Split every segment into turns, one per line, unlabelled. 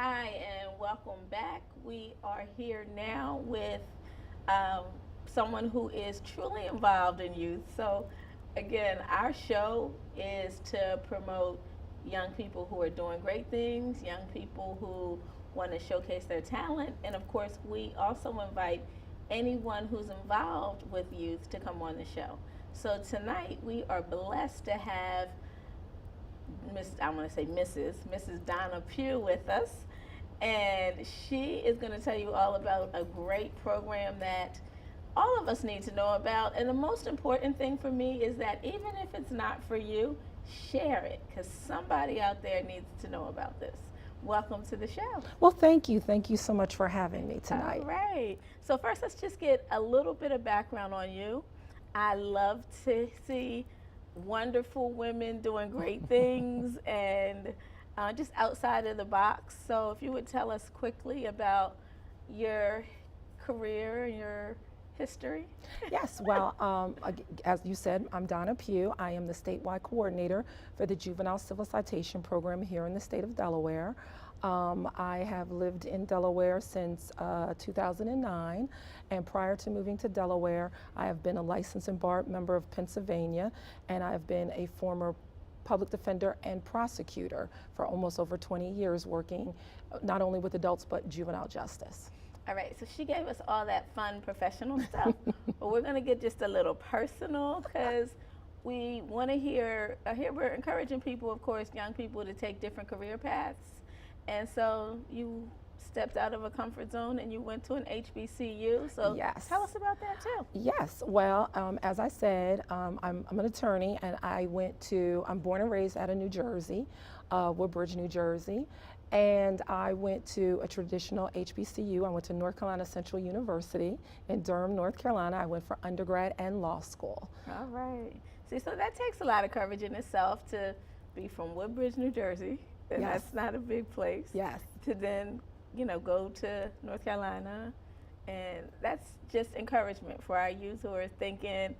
Hi, and welcome back. We are here now with um, someone who is truly involved in youth. So, again, our show is to promote young people who are doing great things, young people who want to showcase their talent, and of course, we also invite anyone who's involved with youth to come on the show. So, tonight we are blessed to have I want to say Mrs. Donna Pugh with us, and she is going to tell you all about a great program that all of us need to know about. And the most important thing for me is that even if it's not for you, share it because somebody out there needs to know about this. Welcome to the show.
Well, thank you. Thank you so much for having me
All
tonight.
right. So, first, let's just get a little bit of background on you. I love to see wonderful women doing great things and just outside of the box. So, if you would tell us quickly about your career and your history.
Yes, well, as you said, I'm Donna Pugh. I am the statewide coordinator for the Juvenile Civil Citation Program here in the state of Delaware. I have lived in Delaware since 2009, and prior to moving to Delaware, I have been a licensed and barred member of Pennsylvania, and I have been a former public defender and prosecutor for almost over 20 years, working not only with adults but juvenile justice.
All right, so she gave us all that fun professional stuff, but we're going to get just a little personal because we want to hear, here we're encouraging people, of course, young people to take different career paths. And so you stepped out of a comfort zone and you went to an HBCU. So
Yes.
tell us about that too.
Yes, well, as I said, I'm an attorney, and I'm born and raised out of New Jersey, Woodbridge, New Jersey, and I went to a traditional HBCU. I went to North Carolina Central University in Durham, North Carolina. I went for undergrad and law school.
All right. See, so that takes a lot of courage in itself to be from Woodbridge, New Jersey, and
Yes.
that's not a big place.
Yes.
To then, go to North Carolina, and that's just encouragement for our youth who are thinking,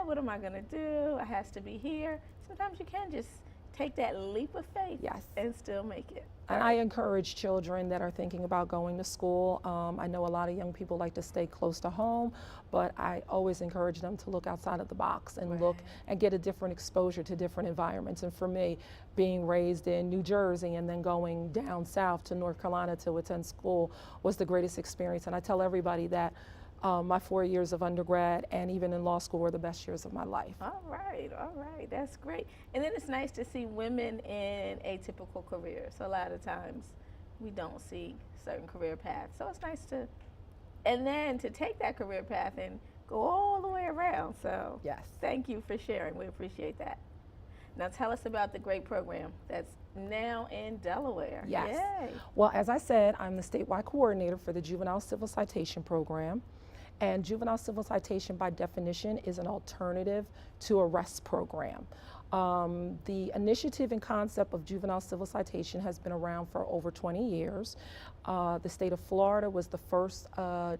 what am I gonna do? I has to be here. Sometimes you can just take that leap of faith
Yes.
and still make it.
And I encourage children that are thinking about going to school. I know a lot of young people like to stay close to home, but I always encourage them to look outside of the box and look and get a different exposure to different environments. And for me, being raised in New Jersey and then going down south to North Carolina to attend school was the greatest experience. And I tell everybody that my 4 years of undergrad and even in law school were the best years of my life.
All right, that's great. And then it's nice to see women in atypical careers. So a lot of times we don't see certain career paths. So it's nice and then to take that career path and go all the way around. So
Yes.
thank you for sharing. We appreciate that. Now tell us about the great program that's now in Delaware.
Yes.
Yay.
Well, as I said, I'm the statewide coordinator for the Juvenile Civil Citation Program. And juvenile civil citation, by definition, is an alternative to arrest program. The initiative and concept of juvenile civil citation has been around for over 20 years. The state of Florida was the first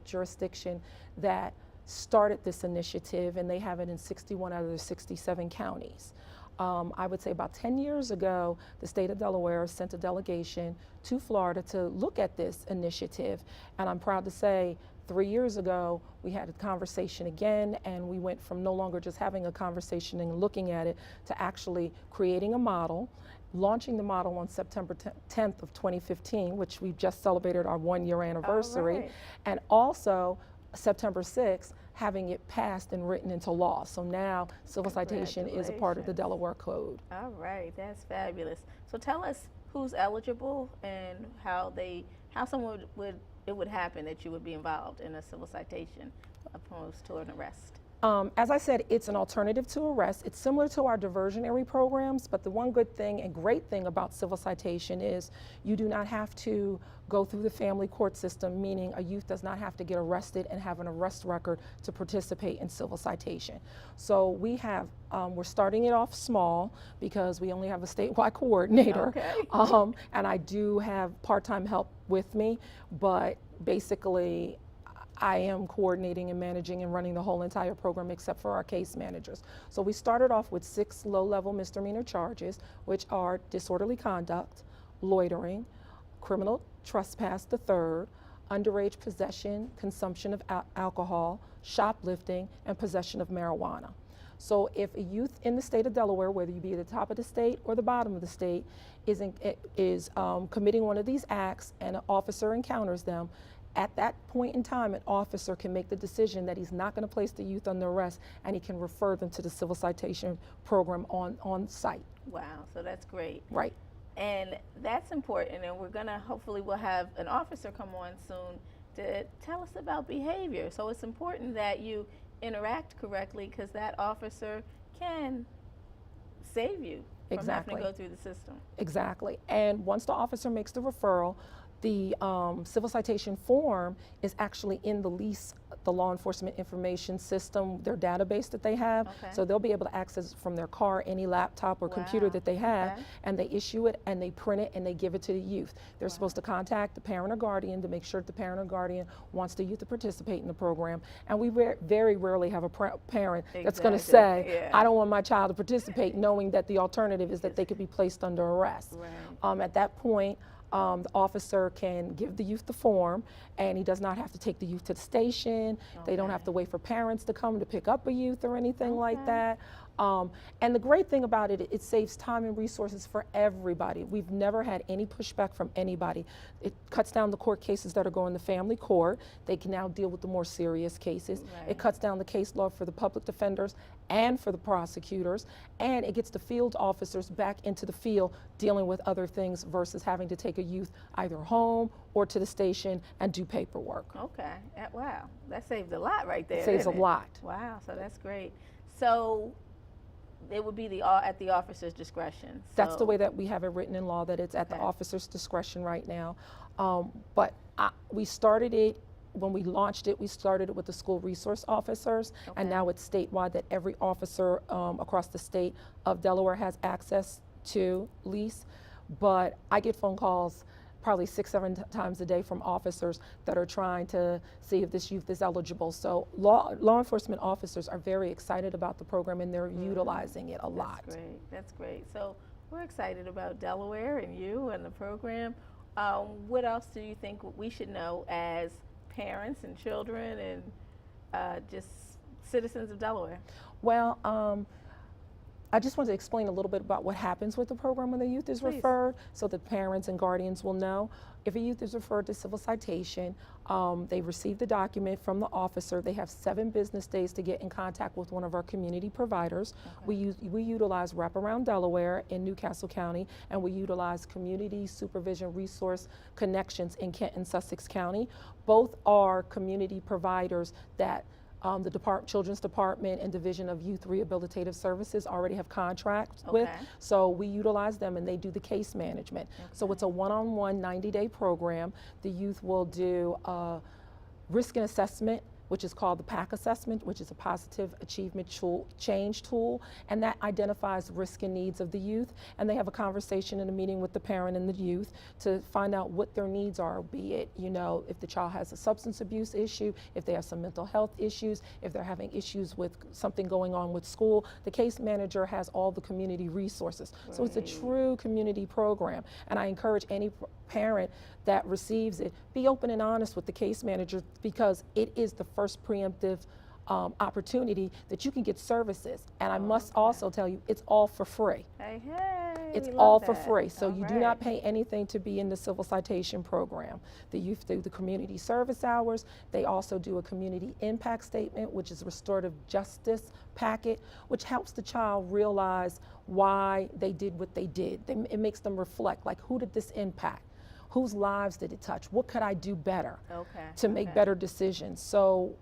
jurisdiction that started this initiative, and they have it in 61 out of the 67 counties. I would say about 10 years ago, the state of Delaware sent a delegation to Florida to look at this initiative, and I'm proud to say 3 years ago, we had a conversation again, and we went from no longer just having a conversation and looking at it to actually creating a model, launching the model on September 10th of 2015, which we just celebrated our 1-year anniversary,
right.
and also September 6th, having it passed and written into law. So now civil citation is a part of the Delaware Code.
All right, that's fabulous. So tell us who's eligible and how someone would happen that you would be involved in a civil citation opposed to an arrest.
As I said, it's an alternative to arrest. It's similar to our diversionary programs, but the one good thing and great thing about civil citation is you do not have to go through the family court system, meaning a youth does not have to get arrested and have an arrest record to participate in civil citation. So we're starting it off small because we only have a statewide coordinator.
Okay.
And I do have part-time help with me, but basically I am coordinating and managing and running the whole entire program except for our case managers. So we started off with 6 low-level misdemeanor charges, which are disorderly conduct, loitering, criminal trespass, the third, underage possession, consumption of alcohol, shoplifting, and possession of marijuana. So if a youth in the state of Delaware, whether you be at the top of the state or the bottom of the state, is committing one of these acts and an officer encounters them, at that point in time, an officer can make the decision that he's not going to place the youth under arrest, and he can refer them to the civil citation program on site.
Wow, so that's great.
Right.
And that's important, and hopefully we'll have an officer come on soon to tell us about behavior. So it's important that you interact correctly, because that officer can save you from having to go through the system.
Exactly. And once the officer makes the referral, the civil citation form is actually in the lease, the law enforcement information system, their database that they have.
Okay.
So they'll be able to access from their car any laptop or computer that they have,
Okay.
and they issue it and they print it and they give it to the youth. They're supposed to contact the parent or guardian to make sure that the parent or guardian wants the youth to participate in the program. And we very rarely have a parent that's going to say, I don't want my child to participate, knowing that the alternative is that they could be placed under arrest.
Right.
At that point, the officer can give the youth the form, and he does not have to take the youth to the station. They don't have to wait for parents to come to pick up a youth or anything like that. And the great thing about it, it saves time and resources for everybody. We've never had any pushback from anybody. It cuts down the court cases that are going to family court. They can now deal with the more serious cases.
Right.
It cuts down the case law for the public defenders and for the prosecutors, and it gets the field officers back into the field dealing with other things versus having to take a youth either home or to the station and do paperwork.
Okay. Wow, that saves a lot right there.
Saves a lot.
Wow, so that's great. So it would be at the officer's discretion.
That's the way that we have it written in law, that it's at the officer's discretion right now. But we started it, when we launched it, we started it with the school resource officers, and now it's statewide that every officer across the state of Delaware has access to lease. But I get phone calls probably 6-7 times a day from officers that are trying to see if this youth is eligible. So law enforcement officers are very excited about the program, and they're utilizing it a lot.
That's great. That's great. So we're excited about Delaware and you and the program. What else do you think we should know as parents and children and just citizens of Delaware?
Well, I just want to explain a little bit about what happens with the program when the youth is referred, so that parents and guardians will know. If a youth is referred to civil citation, they receive the document from the officer. They have 7 business days to get in contact with one of our community providers. We utilize Wraparound Delaware in Newcastle County, and we utilize Community Supervision Resource Connections in Kent and Sussex County. Both are community providers that the Children's Department and Division of Youth Rehabilitative Services already have contracts with. So we utilize them, and they do the case management. So it's a one-on-one 90-day program. The youth will do a risk and assessment, which is called the PAC assessment, which is a positive achievement change tool, and that identifies risk and needs of the youth. And they have a conversation in a meeting with the parent and the youth to find out what their needs are, be it, if the child has a substance abuse issue, if they have some mental health issues, if they're having issues with something going on with school. The case manager has all the community resources. So it's a true community program, and I encourage any parent that receives it, be open and honest with the case manager, because it is the first preemptive opportunity that you can get services. And I must also tell you, it's all for free.
Hey,
it's all for free. So you do not pay anything to be in the civil citation program. The youth do the community service hours. They also do a community impact statement, which is a restorative justice packet, which helps the child realize why they did what they did. It makes them reflect, like, who did this impact? Whose lives did it touch? What could I do better to make better decisions? So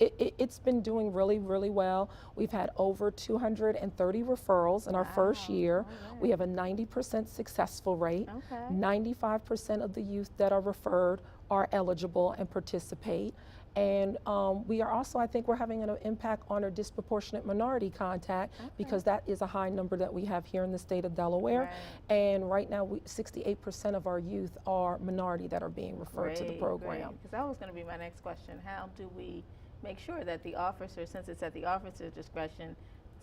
it's been doing really, really well. We've had over 230 referrals in our first year. We have a 90% successful rate. 95% of the youth that are referred are eligible and participate. And we are also, I think we're having an impact on our disproportionate minority contact, because that is a high number that we have here in the state of Delaware. And right now, 68% of our youth are minority that are being referred to the program.
Because that was going to be my next question. How do we make sure that the officer, since it's at the officer's discretion,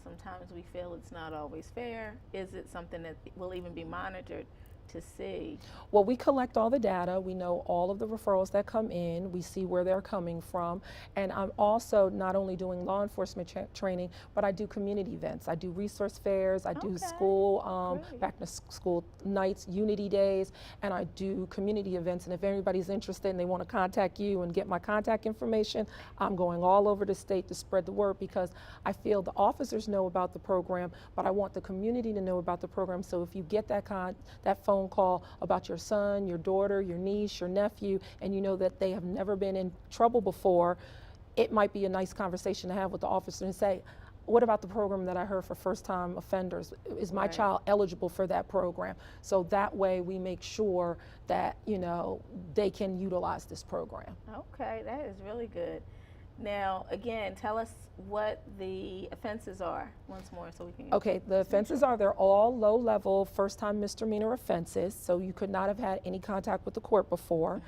sometimes we feel it's not always fair. Is it something that will even be monitored to see?
Well, we collect all the data. We know all of the referrals that come in. We see where they're coming from. And I'm also not only doing law enforcement training, but I do community events. I do resource fairs. I do
Okay,
school,
great.
back to school nights, unity days, and I do community events. And if anybody's interested and they want to contact you and get my contact information, I'm going all over the state to spread the word, because I feel the officers know about the program, but I want the community to know about the program. So if you get that phone call about your son, your daughter, your niece, your nephew, and you know that they have never been in trouble before, it might be a nice conversation to have with the officer and say, what about the program that I heard for first-time offenders? Is my
Right.
child eligible for that program? So that way we make sure that, they can utilize this program.
Okay, that is really good. Now, again, tell us what the offenses are once more so we can.
Okay, the offenses they're all low-level, first-time misdemeanor offenses, so you could not have had any contact with the court before,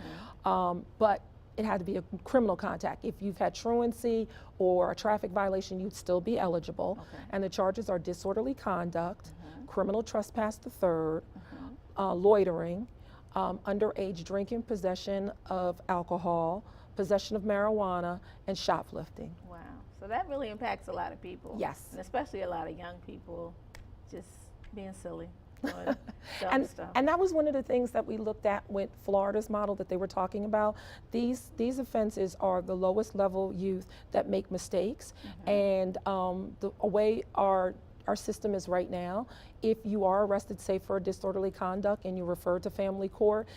but it had to be a criminal contact. If you've had truancy or a traffic violation, you'd still be eligible.
Okay.
And the charges are disorderly conduct, criminal trespass the third, loitering, underage drinking, possession of alcohol, possession of marijuana, and shoplifting.
Wow. So that really impacts a lot of people.
Yes.
And especially a lot of young people just being silly. Doing dumb
And,
stuff.
and that was one of the things that we looked at with Florida's model that they were talking about. These offenses are the lowest level youth that make mistakes, and the way our system is right now, if you are arrested, say for disorderly conduct, and you're referred to family court,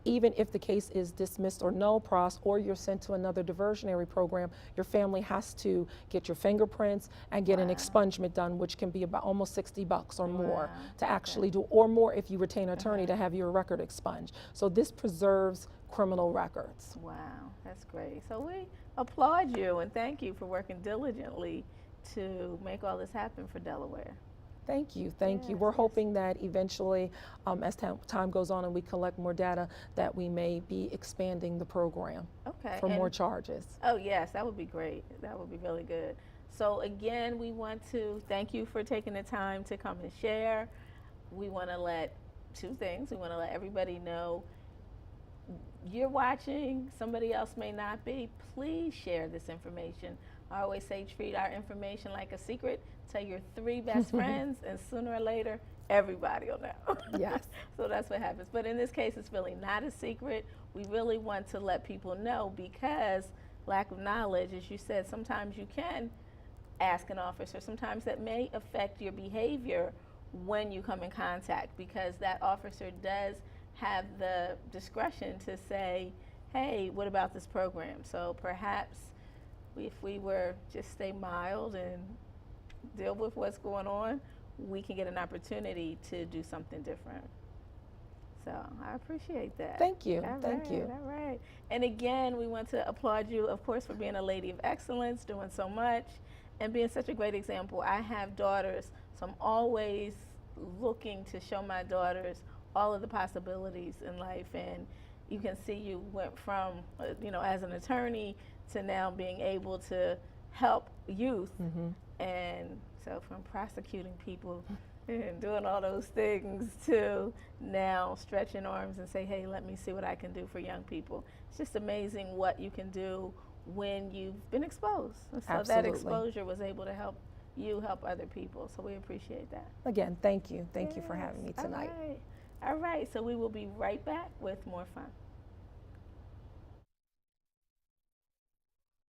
even if the case is dismissed or null pros, or you're sent to another diversionary program, your family has to get your fingerprints and get an expungement done, which can be about almost $60 or more to actually do, or more if you retain an attorney to have your record expunged. So this preserves criminal records.
Wow, that's great. So we applaud you and thank you for working diligently to make all this happen for Delaware.
Thank you, thank you.
Yes,
We're
yes.
hoping that eventually, as time goes on and we collect more data, that we may be expanding the program
Okay.
for more charges.
Oh, yes, that would be great. That would be really good. So again, we want to thank you for taking the time to come and share. We want to let two things. We want to let everybody know you're watching, somebody else may not be. Please share this information. I always say treat our information like a secret. Tell your 3 best friends, and sooner or later, everybody will know.
Yes.
So that's what happens. But in this case, it's really not a secret. We really want to let people know, because lack of knowledge, as you said, sometimes you can ask an officer. Sometimes that may affect your behavior when you come in contact, because that officer does have the discretion to say, hey, what about this program? So perhaps if we were just stay mild and deal with what's going on, we can get an opportunity to do something different. So I appreciate that.
Thank you,
All
thank
right,
you.
All right. And again, we want to applaud you, of course, for being a lady of excellence, doing so much, and being such a great example. I have daughters, so I'm always looking to show my daughters all of the possibilities in life. And you can see you went from, as an attorney to now being able to help youth. And so from prosecuting people and doing all those things to now stretching arms and say, hey, let me see what I can do for young people. It's just amazing what you can do when you've been exposed. And so that
Absolutely.
exposure was able to help you help other people. So we appreciate that.
Again, thank you. Thank you for having me
Yes.
tonight.
All right. So we will be right back with more fun.